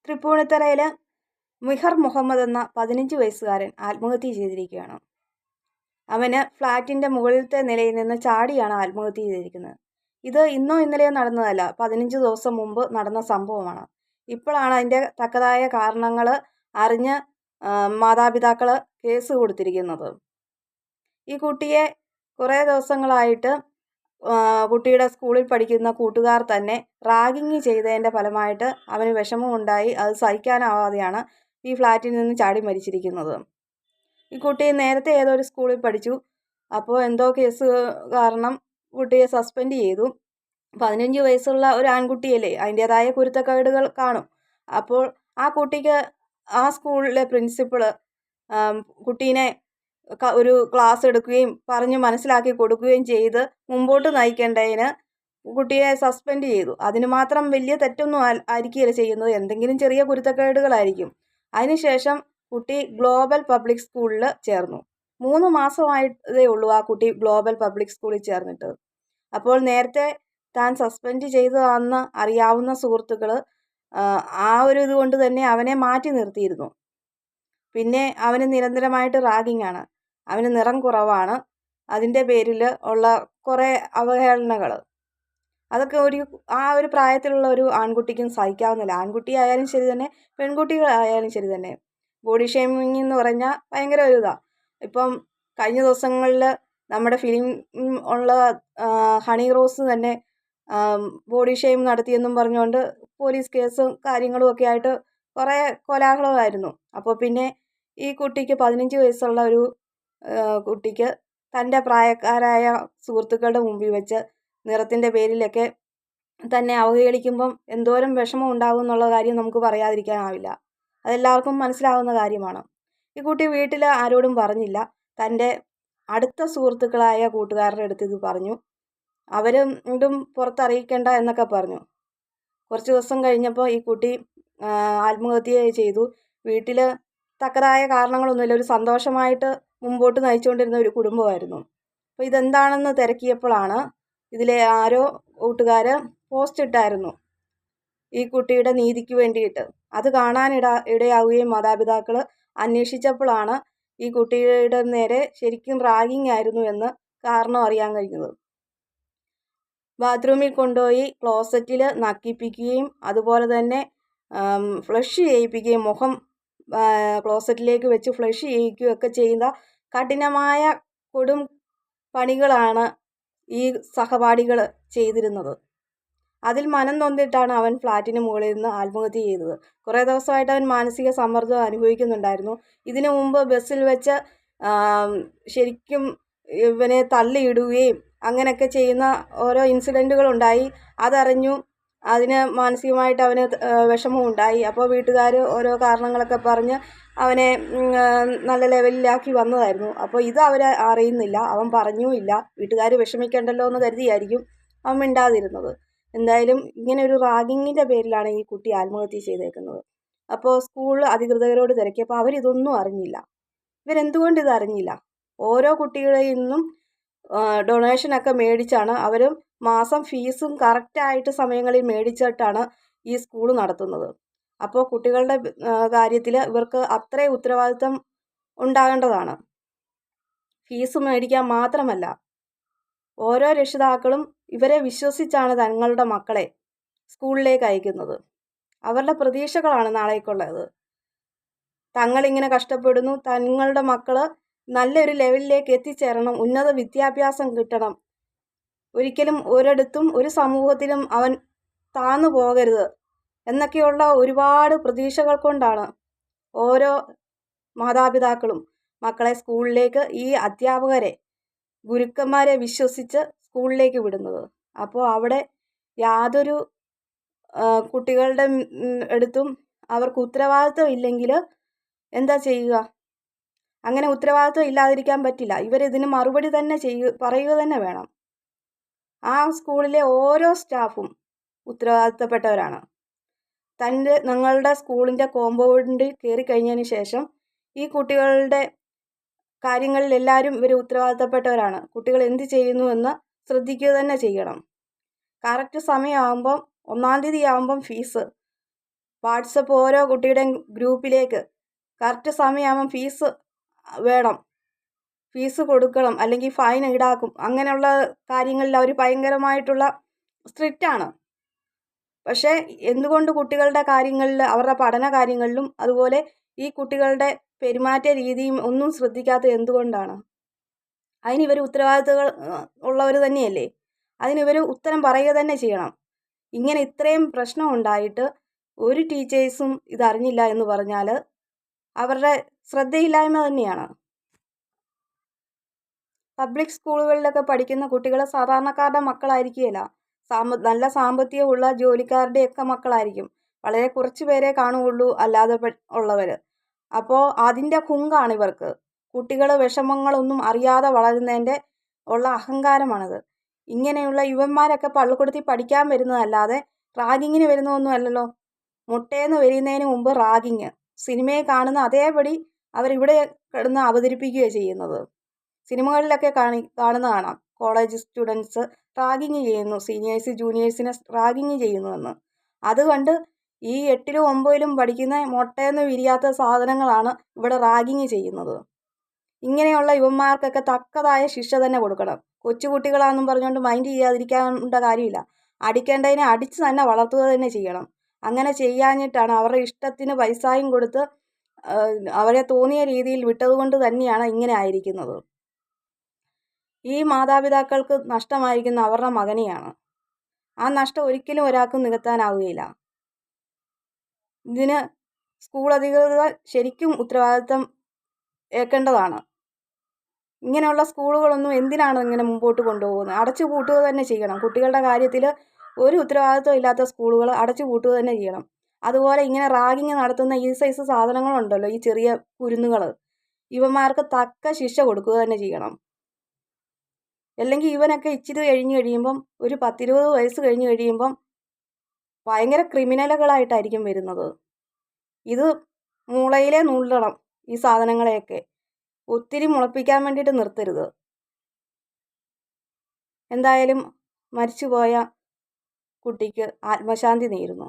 തൃപ്പൂണിത്തറയിൽ മിഹർ മുഹമ്മദ് എന്ന 15 വയസ്സുകാരൻ ആത്മഹത്യ ചെയ്തിരിക്കുകയാണ്. അവന് ഫ്ളാറ്റിൻ്റെ മുകളിലത്തെ നിലയിൽ നിന്ന് ചാടിയാണ് ആത്മഹത്യ ചെയ്തിരിക്കുന്നത്. ഇത് ഇന്നോ ഇന്നലെയോ നടന്നതല്ല, 15 ദിവസം മുമ്പ് നടന്ന സംഭവമാണ്. ഇപ്പോഴാണ് അതിൻ്റെ തക്കതായ കാരണങ്ങൾ അറിഞ്ഞ് മാതാപിതാക്കൾ കേസ് കൊടുത്തിരിക്കുന്നത്. ഈ കുട്ടിയെ കുറേ ദിവസങ്ങളായിട്ട് കുട്ടിയുടെ സ്കൂളിൽ പഠിക്കുന്ന കൂട്ടുകാർ തന്നെ റാഗിങ് ചെയ്തതിൻ്റെ ഫലമായിട്ട് അവന് വിഷമമുണ്ടായി. അത് സഹിക്കാനാവാതെയാണ് ഈ ഫ്ലാറ്റിൽ നിന്ന് ചാടി മരിച്ചിരിക്കുന്നത്. ഈ കുട്ടി നേരത്തെ ഏതോ ഒരു സ്കൂളിൽ പഠിച്ചു. അപ്പോൾ എന്തോ കേസ് കാരണം കുട്ടിയെ സസ്പെൻഡ് ചെയ്തു. 15 വയസ്സുള്ള ഒരു ആൺകുട്ടിയല്ലേ, അതിൻ്റേതായ കുരുത്തക്കേടുകൾ കാണും. അപ്പോൾ ആ കുട്ടിക്ക് ആ സ്കൂളിലെ പ്രിൻസിപ്പള് കുട്ടീനെ ഒരു ക്ലാസ് എടുക്കുകയും പറഞ്ഞ് മനസ്സിലാക്കി കൊടുക്കുകയും ചെയ്ത് മുമ്പോട്ട് നയിക്കേണ്ടതിന് കുട്ടിയെ സസ്പെൻഡ് ചെയ്തു. അതിന് മാത്രം വലിയ തെറ്റൊന്നും ആയിരിക്കില്ല ചെയ്യുന്നത്, എന്തെങ്കിലും ചെറിയ കുരുത്തക്കേടുകളായിരിക്കും. അതിനുശേഷം കുട്ടി ഗ്ലോബൽ പബ്ലിക് സ്കൂളിൽ ചേർന്നു. 3 മാസമായിട്ടേ ഉള്ളൂ ആ കുട്ടി ഗ്ലോബൽ പബ്ലിക് സ്കൂളിൽ ചേർന്നിട്ട്. അപ്പോൾ നേരത്തെ താൻ സസ്പെൻഡ് ചെയ്തതാണെന്ന് അറിയാവുന്ന സുഹൃത്തുക്കൾ ആ ഒരു ഇതുകൊണ്ട് തന്നെ അവനെ മാറ്റി നിർത്തിയിരുന്നു. പിന്നെ അവന് നിരന്തരമായിട്ട് റാഗിങ് ആണ്. അവന് നിറം കുറവാണ്. അതിൻ്റെ പേരിൽ ഉള്ള കുറേ അവഹേളനങ്ങൾ, അതൊക്കെ ആ ഒരു പ്രായത്തിലുള്ള ഒരു ആൺകുട്ടിക്കും സഹിക്കാവുന്നില്ല. ആൺകുട്ടി ആയാലും ശരി തന്നെ, പെൺകുട്ടികളായാലും ശരി തന്നെ. ബോഡി ഷേമിങ് എന്ന് പറഞ്ഞാൽ ഭയങ്കര ഒരു ഇതാണ്. ഇപ്പം കഴിഞ്ഞ ദിവസങ്ങളിൽ നമ്മുടെ ഫിലിം ഉള്ള ഹണി റോസ് തന്നെ ബോഡി ഷെയിം നടത്തിയെന്നും പറഞ്ഞുകൊണ്ട് പോലീസ് കേസും കാര്യങ്ങളും ഒക്കെ ആയിട്ട് കുറേ കോലാഹലമായിരുന്നു. അപ്പോൾ പിന്നെ ഈ കുട്ടിക്ക് 15 വയസ്സുള്ള ഒരു കുട്ടിക്ക് തൻ്റെ പ്രായക്കാരായ സുഹൃത്തുക്കളുടെ മുമ്പിൽ വെച്ച് നിറത്തിൻ്റെ പേരിലൊക്കെ തന്നെ അവഹേളിക്കുമ്പം എന്തോരം വിഷമം ഉണ്ടാകും എന്നുള്ള കാര്യം നമുക്ക് പറയാതിരിക്കാനാവില്ല. അതെല്ലാവർക്കും മനസ്സിലാവുന്ന കാര്യമാണ്. ഈ കുട്ടി വീട്ടിൽ ആരോടും പറഞ്ഞില്ല. തൻ്റെ അടുത്ത സുഹൃത്തുക്കളായ കൂട്ടുകാരുടെ അടുത്ത് ഇത് പറഞ്ഞു. അവരും പുറത്തറിയിക്കേണ്ട എന്നൊക്കെ പറഞ്ഞു. കുറച്ച് ദിവസം കഴിഞ്ഞപ്പോൾ ഈ കുട്ടി ആത്മഹത്യ ചെയ്തു. വീട്ടിൽ തക്കതായ കാരണങ്ങളൊന്നുമില്ല, ഒരു സന്തോഷമായിട്ട് മുമ്പോട്ട് നയിച്ചുകൊണ്ടിരുന്ന ഒരു കുടുംബമായിരുന്നു. അപ്പോൾ ഇതെന്താണെന്ന് തിരക്കിയപ്പോഴാണ് ഇതിലെ ആരോ കൂട്ടുകാർ പോസ്റ്റ് ഇട്ടായിരുന്നു ഈ കുട്ടിയുടെ നീതിക്ക് വേണ്ടിയിട്ട്. അത് കാണാൻ ഇടയാവുകയും മാതാപിതാക്കൾ അന്വേഷിച്ചപ്പോഴാണ് ഈ കുട്ടിയുടെ നേരെ ശരിക്കും റാഗിങ് ആയിരുന്നു എന്ന് കാരണം അറിയാൻ കഴിഞ്ഞത്. ബാത്റൂമിൽ കൊണ്ടുപോയി ക്ലോസറ്റിൽ നക്കിപ്പിക്കുകയും അതുപോലെ തന്നെ ഫ്ലഷ് ചെയ്യിപ്പിക്കുകയും, മുഖം ക്ലോസറ്റിലേക്ക് വെച്ച് ഫ്ലഷ് ചെയ്യിക്കുകയൊക്കെ ചെയ്യുന്ന കഠിനമായ കൊടും പണികളാണ് ഈ സഹപാഠികൾ ചെയ്തിരുന്നത്. അതിൽ മനം നൊന്തിട്ടാണ് അവൻ ഫ്ലാറ്റിന് മുകളിൽ നിന്ന് ആത്മഹത്യ ചെയ്തത്. കുറേ ദിവസമായിട്ട് അവൻ മാനസിക സമ്മർദ്ദം അനുഭവിക്കുന്നുണ്ടായിരുന്നു. ഇതിനു മുമ്പ് ബസ്സിൽ വെച്ച് ശരിക്കും ഇവനെ തള്ളിയിടുകയും അങ്ങനെയൊക്കെ ചെയ്യുന്ന ഓരോ ഇൻസിഡൻറ്റുകളുണ്ടായി. അതറിഞ്ഞു അതിന് മാനസികമായിട്ട് അവന് വിഷമമുണ്ടായി. അപ്പോൾ വീട്ടുകാർ ഓരോ കാരണങ്ങളൊക്കെ പറഞ്ഞ് അവനെ നല്ല ലെവലിലാക്കി വന്നതായിരുന്നു. അപ്പോൾ ഇത് അവർ അറിയുന്നില്ല, അവൻ പറഞ്ഞുമില്ല. വീട്ടുകാർ വിഷമിക്കണ്ടല്ലോ എന്ന് കരുതിയായിരിക്കും അവൻ മിണ്ടാതിരുന്നത്. എന്തായാലും ഇങ്ങനെ ഒരു റാഗിങ്ങിൻ്റെ പേരിലാണ് ഈ കുട്ടി ആത്മഹത്യ ചെയ്തേക്കുന്നത്. അപ്പോൾ സ്കൂൾ അധികൃതരോട് തിരക്കിയപ്പോൾ അവരിതൊന്നും അറിഞ്ഞില്ല. ഇവരെന്തുകൊണ്ട് ഇത് അറിഞ്ഞില്ല? ഓരോ കുട്ടികളിൽ നിന്നും ഡൊണേഷനൊക്കെ മേടിച്ചാണ് അവരും മാസം ഫീസും കറക്റ്റായിട്ട് സമയങ്ങളിൽ മേടിച്ചിട്ടാണ് ഈ സ്കൂൾ നടത്തുന്നത്. അപ്പോൾ കുട്ടികളുടെ കാര്യത്തിൽ ഇവർക്ക് അത്രയും ഉത്തരവാദിത്തം ഉണ്ടാകേണ്ടതാണ്. ഫീസ് മേടിക്കാൻ മാത്രമല്ല, ഓരോ രക്ഷിതാക്കളും ഇവരെ വിശ്വസിച്ചാണ് തങ്ങളുടെ മക്കളെ സ്കൂളിലേക്ക് അയക്കുന്നത്. അവരുടെ പ്രതീക്ഷകളാണ് നാളേക്കുള്ളത്. തങ്ങളിങ്ങനെ കഷ്ടപ്പെടുന്നു, തങ്ങളുടെ മക്കൾ നല്ലൊരു ലെവലിലേക്ക് എത്തിച്ചേരണം, ഉന്നത വിദ്യാഭ്യാസം കിട്ടണം, ഒരിക്കലും ഒരിടത്തും ഒരു സമൂഹത്തിലും അവൻ താന്നു പോകരുത് എന്നൊക്കെയുള്ള ഒരുപാട് പ്രതീക്ഷകൾ കൊണ്ടാണ് ഓരോ മാതാപിതാക്കളും മക്കളെ സ്കൂളിലേക്ക്, ഈ അധ്യാപകരെ, ഗുരുക്കന്മാരെ വിശ്വസിച്ച് സ്കൂളിലേക്ക് വിടുന്നത്. അപ്പോൾ അവിടെ യാതൊരു കുട്ടികളുടെ അടുത്തും അവർക്ക് ഉത്തരവാദിത്വം ഇല്ലെങ്കിൽ എന്താ ചെയ്യുക? അങ്ങനെ ഉത്തരവാദിത്വം ഇല്ലാതിരിക്കാൻ പറ്റില്ല. ഇവരിതിന് മറുപടി തന്നെ പറയുക തന്നെ വേണം. ആ സ്കൂളിലെ ഓരോ സ്റ്റാഫും ഉത്തരവാദിത്തപ്പെട്ടവരാണ്. ഞങ്ങളുടെ സ്കൂളിൻ്റെ കോമ്പൗണ്ടിൽ കയറി കഴിഞ്ഞതിന് ശേഷം ഈ കുട്ടികളുടെ കാര്യങ്ങളിൽ എല്ലാവരും ഇവർ ഉത്തരവാദിത്തപ്പെട്ടവരാണ്. കുട്ടികൾ എന്ത് ചെയ്യുന്നുവെന്ന് ശ്രദ്ധിക്കുക തന്നെ ചെയ്യണം. കറക്റ്റ് സമയമാകുമ്പം 1-ാം തീയതി ആകുമ്പം ഫീസ് വാട്സപ്പ് ഓരോ കുട്ടിയുടെയും ഗ്രൂപ്പിലേക്ക് കറക്റ്റ് സമയമാകുമ്പം വേണം, ഫീസ് കൊടുക്കണം, അല്ലെങ്കിൽ ഫൈൻ ഈടാക്കും. അങ്ങനെയുള്ള കാര്യങ്ങളിൽ അവർ ഭയങ്കരമായിട്ടുള്ള സ്ട്രിക്റ്റാണ്. പക്ഷേ എന്തുകൊണ്ട് കുട്ടികളുടെ കാര്യങ്ങളിൽ, അവരുടെ പഠന കാര്യങ്ങളിലും അതുപോലെ ഈ കുട്ടികളുടെ പെരുമാറ്റ രീതിയും ഒന്നും ശ്രദ്ധിക്കാത്തത് എന്തുകൊണ്ടാണ്? അതിനിവർ ഉത്തരവാദിത്തങ്ങൾ ഉള്ളവർ തന്നെയല്ലേ? അതിനിവർ ഉത്തരം പറയുക തന്നെ ചെയ്യണം. ഇങ്ങനെ ഇത്രയും പ്രശ്നം ഉണ്ടായിട്ട് ഒരു ടീച്ചേഴ്സും ഇതറിഞ്ഞില്ല എന്ന് പറഞ്ഞാൽ അവരുടെ ശ്രദ്ധയില്ലായ്മ തന്നെയാണ്. പബ്ലിക് സ്കൂളുകളിലൊക്കെ പഠിക്കുന്ന കുട്ടികൾ സാധാരണക്കാരുടെ മക്കളായിരിക്കുകയില്ല. നല്ല സാമ്പത്തികമുള്ള ജോലിക്കാരുടെയൊക്കെ മക്കളായിരിക്കും. വളരെ കുറച്ച് പേരെ കാണുകയുള്ളൂ അല്ലാതെ ഉള്ളവർ. അപ്പോൾ അതിൻ്റെ ഹുങ്കാണ് ഇവർക്ക്. കുട്ടികൾ വിഷമങ്ങളൊന്നും അറിയാതെ വളരുന്നതിൻ്റെ ഉള്ള അഹങ്കാരമാണത്. ഇങ്ങനെയുള്ള ഇവന്മാരൊക്കെ പള്ളിക്കൂടത്തിൽ പഠിക്കാൻ വരുന്നതല്ലാതെ റാഗിങ്ങിന് വരുന്നതൊന്നും അല്ലല്ലോ. മുട്ടേന്ന് വരുന്നതിന് മുമ്പ് റാഗിങ് സിനിമയെ കാണുന്ന അതേപടി അവരിവിടെ കിടന്ന് അവതരിപ്പിക്കുകയാണ് ചെയ്യുന്നത്. സിനിമകളിലൊക്കെ കാണുന്ന കാണാം, കോളേജ് സ്റ്റുഡൻസ് റാഗിങ് ചെയ്യുന്നു, സീനിയേഴ്സ് ജൂനിയേഴ്സിനെ റാഗിങ് ചെയ്യുന്നുവെന്ന്. അതുകൊണ്ട് ഈ 8ലും 9ലും പഠിക്കുന്ന മുട്ടയെന്ന് വിരിയാത്ത സാധനങ്ങളാണ് ഇവിടെ റാഗിങ് ചെയ്യുന്നത്. ഇങ്ങനെയുള്ള യുവന്മാർക്കൊക്കെ തക്കതായ ശിക്ഷ തന്നെ കൊടുക്കണം. കൊച്ചുകുട്ടികളാണെന്നും പറഞ്ഞുകൊണ്ട് മൈൻഡ് ചെയ്യാതിരിക്കേണ്ട കാര്യമില്ല. അടിക്കേണ്ടതിനെ അടിച്ച് തന്നെ വളർത്തുക തന്നെ ചെയ്യണം. അങ്ങനെ ചെയ്യാഞ്ഞിട്ടാണ് അവരുടെ ഇഷ്ടത്തിന് പൈസയും കൊടുത്ത് അവരെ തോന്നിയ രീതിയിൽ വിട്ടതുകൊണ്ട് തന്നെയാണ് ഇങ്ങനെ ആയിരിക്കുന്നത്. ഈ മാതാപിതാക്കൾക്ക് നഷ്ടമായിരിക്കുന്ന അവരുടെ മകനെയാണ്. ആ നഷ്ടം ഒരിക്കലും ഒരാൾക്കും നികത്താനാവുകയില്ല. ഇതിന് സ്കൂൾ അധികൃതർ ശരിക്കും ഉത്തരവാദിത്തം ഏൽക്കേണ്ടതാണ്. ഇങ്ങനെയുള്ള സ്കൂളുകളൊന്നും എന്തിനാണ് ഇങ്ങനെ മുമ്പോട്ട് കൊണ്ടുപോകുന്നത്? അടച്ചു പൂട്ടുക തന്നെ ചെയ്യണം. കുട്ടികളുടെ കാര്യത്തിൽ ഒരു ഉത്തരവാദിത്വം ഇല്ലാത്ത സ്കൂളുകൾ അടച്ചു പൂട്ടുക തന്നെ ചെയ്യണം. അതുപോലെ ഇങ്ങനെ റാഗിങ് നടത്തുന്ന ഈ സൈസ് സാധനങ്ങളുണ്ടല്ലോ, ഈ ചെറിയ കുരുന്നുകൾ, ഇവന്മാർക്ക് തക്ക ശിക്ഷ കൊടുക്കുക തന്നെ ചെയ്യണം. അല്ലെങ്കിൽ ഇവനൊക്കെ ഇച്ചിരി കഴിയുമ്പം ഒരു 10-20 വയസ്സ് കഴിഞ്ഞ് കഴിയുമ്പം ഭയങ്കര ക്രിമിനലുകളായിട്ടായിരിക്കും വരുന്നത്. ഇത് മൂളയിലേ നുള്ളണം ഈ സാധനങ്ങളെയൊക്കെ. ഒത്തിരി മുളപ്പിക്കാൻ വേണ്ടിയിട്ട് നിർത്തരുത്. എന്തായാലും മരിച്ചുപോയ കുട്ടിക്ക് ആത്മശാന്തി നേരുന്നു.